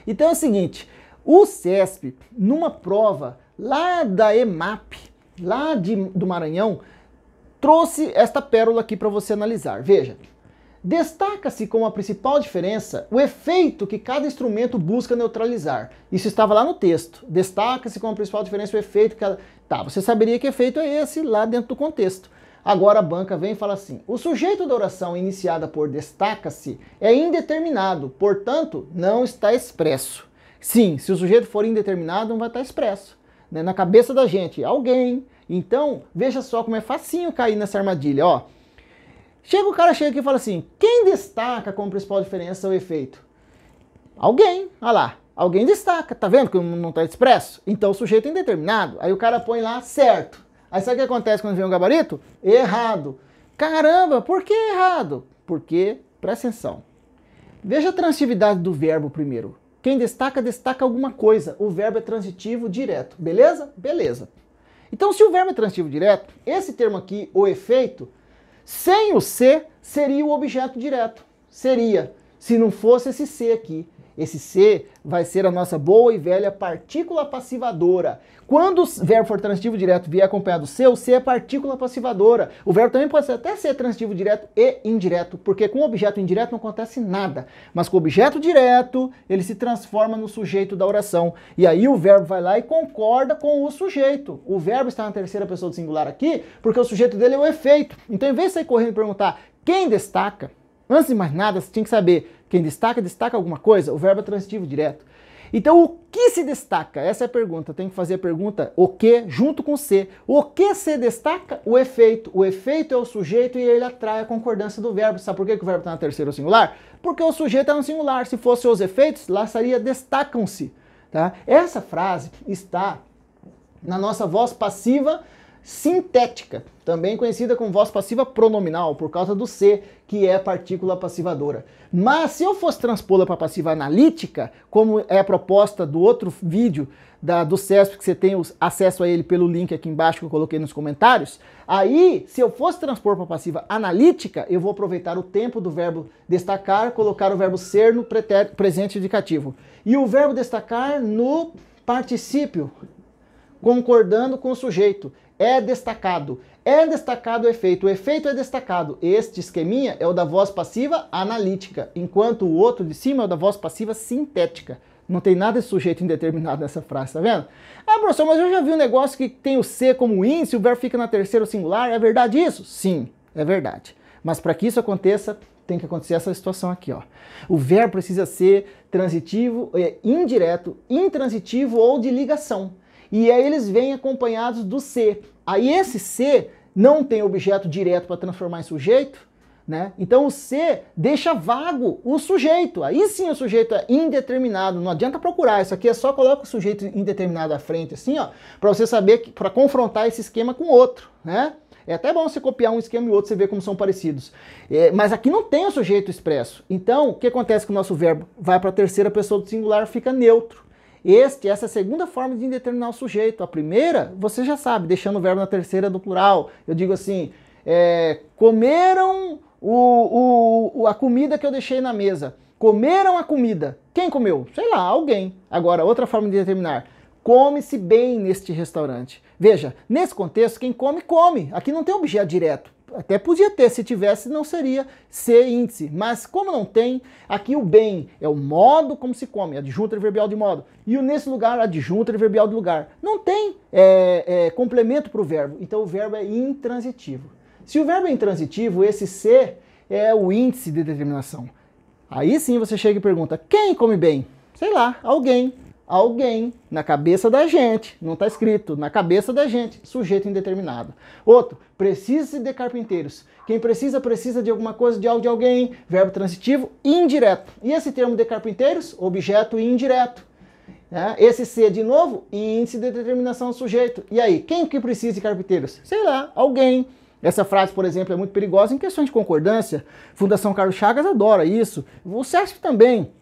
Então é o seguinte, o CESP, numa prova lá da EMAP, lá do Maranhão, trouxe esta pérola aqui para você analisar. Veja, destaca-se como a principal diferença o efeito que cada instrumento busca neutralizar. Isso estava lá no texto. Destaca-se como a principal diferença o efeito que cada... Tá, você saberia que efeito é esse lá dentro do contexto. Agora a banca vem e fala assim, o sujeito da oração iniciada por destaca-se é indeterminado, portanto, não está expresso. Sim, se o sujeito for indeterminado, não vai estar expresso. Né? Na cabeça da gente, alguém. Então, veja só como é facinho cair nessa armadilha, ó. O cara chega aqui e fala assim, quem destaca como principal diferença o efeito? Alguém, olha lá, alguém destaca, tá vendo que não está expresso? Então o sujeito é indeterminado, aí o cara põe lá certo. Aí sabe o que acontece quando vem um gabarito? Errado. Caramba, por que errado? Porque, presta atenção, veja a transitividade do verbo primeiro. Quem destaca, destaca alguma coisa. O verbo é transitivo direto, beleza? Beleza. Então se o verbo é transitivo direto, esse termo aqui, o efeito, sem o ser, seria o objeto direto. Seria, se não fosse esse ser aqui. Esse ser vai ser a nossa boa e velha partícula passivadora. Quando o verbo for transitivo direto vier acompanhado do ser, o ser é partícula passivadora. O verbo também pode até ser transitivo direto e indireto, porque com o objeto indireto não acontece nada. Mas com o objeto direto, ele se transforma no sujeito da oração. E aí o verbo vai lá e concorda com o sujeito. O verbo está na terceira pessoa do singular aqui, porque o sujeito dele é o efeito. Então, em vez de sair correndo e perguntar quem destaca, antes de mais nada, você tinha que saber quem destaca, destaca alguma coisa? O verbo é transitivo direto. Então, o que se destaca? Essa é a pergunta. Tem que fazer a pergunta o que junto com o se. O que se destaca? O efeito. O efeito é o sujeito e ele atrai a concordância do verbo. Sabe por que o verbo está na terceira singular? Porque o sujeito é no singular. Se fosse os efeitos, lá estaria destacam-se. Tá? Essa frase está na nossa voz passiva sintética, também conhecida como voz passiva pronominal, por causa do se, que é a partícula passivadora. Mas se eu fosse transpô-la para passiva analítica, como é a proposta do outro vídeo do CESP, que você tem acesso a ele pelo link aqui embaixo que eu coloquei nos comentários, aí, se eu fosse transpor para passiva analítica, eu vou aproveitar o tempo do verbo destacar, colocar o verbo ser no presente indicativo. E o verbo destacar no particípio, concordando com o sujeito. É destacado o efeito é destacado. Este esqueminha é o da voz passiva analítica, enquanto o outro de cima é o da voz passiva sintética. Não tem nada de sujeito indeterminado nessa frase, tá vendo? Ah, professor, mas eu já vi um negócio que tem o se como índice, o verbo fica na terceira singular, é verdade isso? Sim, é verdade. Mas para que isso aconteça, tem que acontecer essa situação aqui, ó. O verbo precisa ser transitivo, indireto, intransitivo ou de ligação. E aí eles vêm acompanhados do se. Aí esse se não tem objeto direto para transformar em sujeito, né? Então o se deixa vago o sujeito. Aí sim o sujeito é indeterminado. Não adianta procurar. Isso aqui é só coloca o sujeito indeterminado à frente, assim, ó, para você saber, para confrontar esse esquema com outro, né? É até bom você copiar um esquema e outro, você ver como são parecidos. Mas aqui não tem o sujeito expresso. Então, o que acontece com o nosso verbo? Vai para a terceira pessoa do singular, fica neutro. Essa é a segunda forma de indeterminar o sujeito. A primeira, você já sabe, deixando o verbo na terceira do plural. Eu digo assim, comeram a comida que eu deixei na mesa. Comeram a comida. Quem comeu? Sei lá, alguém. Agora, outra forma de determinar. Come-se bem neste restaurante. Veja, nesse contexto, quem come, come. Aqui não tem objeto direto. Até podia ter, se tivesse não seria ser índice, mas como não tem, aqui o bem é o modo como se come, adjunto adverbial de modo, e nesse lugar adjunto adverbial de lugar. Não tem complemento para o verbo, então o verbo é intransitivo. Se o verbo é intransitivo, esse ser é o índice de determinação. Aí sim você chega e pergunta, quem come bem? Sei lá, alguém. Alguém, na cabeça da gente, não está escrito, na cabeça da gente, sujeito indeterminado. Outro, precisa-se de carpinteiros. Quem precisa, precisa de alguma coisa, de algo, de alguém, verbo transitivo indireto. E esse termo de carpinteiros, objeto indireto. Esse ser, de novo, índice de determinação do sujeito. E aí, quem que precisa de carpinteiros? Sei lá, alguém. Essa frase, por exemplo, é muito perigosa em questões de concordância. Fundação Carlos Chagas adora isso. O CESP também.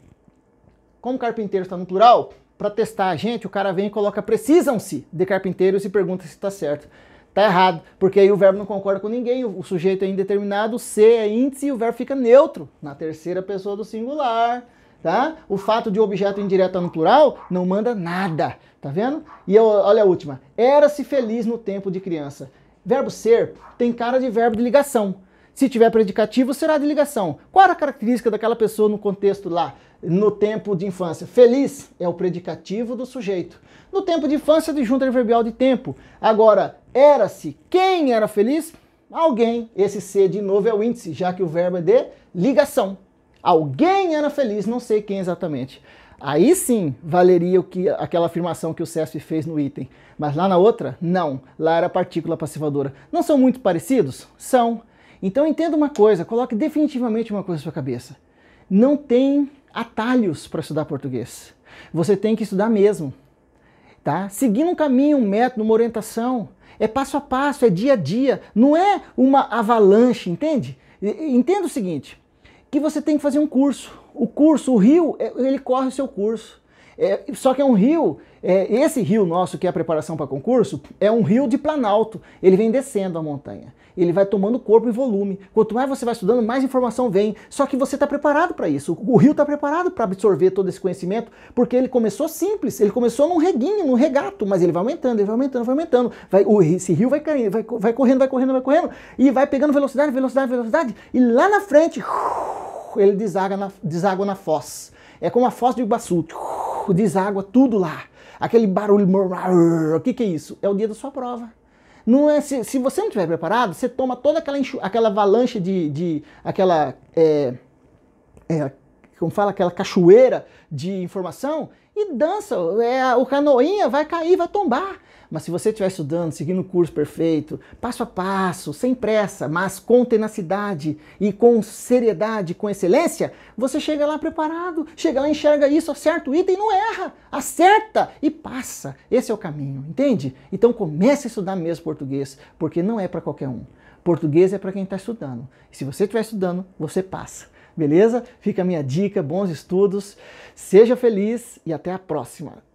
Como carpinteiro está no plural, para testar a gente, o cara vem e coloca precisam-se de carpinteiros e pergunta se está certo. Tá errado, porque aí o verbo não concorda com ninguém, o sujeito é indeterminado, o se é índice e o verbo fica neutro na terceira pessoa do singular. tá? O fato de objeto indireto no plural não manda nada, tá vendo? E olha a última. Era-se feliz no tempo de criança. Verbo ser tem cara de verbo de ligação. Se tiver predicativo, será de ligação. Qual era a característica daquela pessoa no contexto lá, no tempo de infância? Feliz é o predicativo do sujeito. No tempo de infância, adjunto adverbial de tempo. Agora, era-se. Quem era feliz? Alguém. Esse ser, de novo, é o índice, já que o verbo é de ligação. Alguém era feliz, não sei quem exatamente. Aí sim valeria aquela afirmação que o CESP fez no item. Mas lá na outra, não. Lá era partícula passivadora. Não são muito parecidos? São. Então entenda uma coisa, coloque definitivamente uma coisa na sua cabeça. Não tem atalhos para estudar português. Você tem que estudar mesmo. Tá? Seguindo um caminho, um método, uma orientação. É passo a passo, é dia a dia. Não é uma avalanche, entende? Entenda o seguinte, que você tem que fazer um curso. O curso, o rio, ele corre o seu curso. Só que é um rio, esse rio nosso que é a preparação para concurso, é um rio de planalto. Ele vem descendo a montanha. Ele vai tomando corpo e volume. Quanto mais você vai estudando, mais informação vem. Só que você está preparado para isso. O rio está preparado para absorver todo esse conhecimento, porque ele começou simples. Ele começou num reguinho, num regato, mas ele vai aumentando, ele vai aumentando, vai aumentando. Esse rio vai caindo, vai correndo, vai correndo, vai correndo, e vai pegando velocidade, velocidade, velocidade. E lá na frente, ele deságua na foz. É como a foz do Iguaçu. Deságua tudo lá. Aquele barulho. O que é isso? É o dia da sua prova. Não é, se você não estiver preparado, você toma toda aquela avalanche como fala, aquela cachoeira de informação e dança. O canoinha vai cair, vai tombar. Mas se você estiver estudando, seguindo o curso perfeito, passo a passo, sem pressa, mas com tenacidade e com seriedade, com excelência, você chega lá preparado, chega lá, enxerga isso, acerta o item e não erra, acerta e passa. Esse é o caminho, entende? Então comece a estudar mesmo português, porque não é para qualquer um. Português é para quem está estudando. E se você estiver estudando, você passa. Beleza? Fica a minha dica, bons estudos, seja feliz e até a próxima.